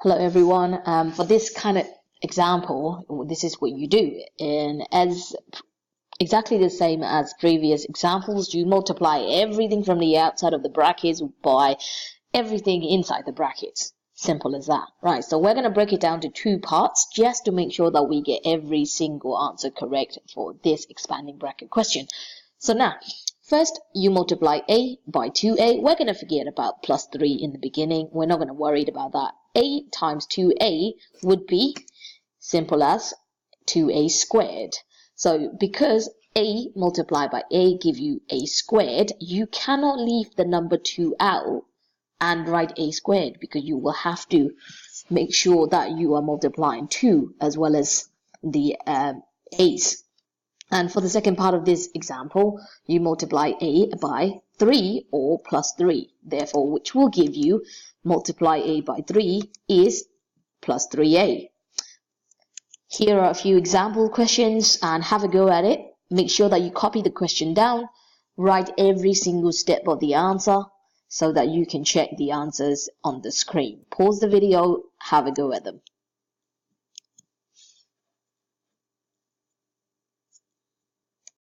Hello everyone. For this kind of example, this is what you do. And as exactly the same as previous examples, you multiply everything from the outside of the brackets by everything inside the brackets. Simple as that. Right, so we're going to break it down to two parts just to make sure that we get every single answer correct for this expanding bracket question. So now, first, you multiply a by 2a. We're going to forget about plus 3 in the beginning. We're not going to worry about that. A times 2a would be simple as 2a squared. So because a multiplied by a give you a squared, you cannot leave the number 2 out and write a squared, because you will have to make sure that you are multiplying 2 as well as the a's. And for the second part of this example, you multiply a by 3 or plus 3. Therefore, which will give you multiply a by 3 is plus 3a. Here are a few example questions and have a go at it. Make sure that you copy the question down, write every single step of the answer so that you can check the answers on the screen. Pause the video, have a go at them.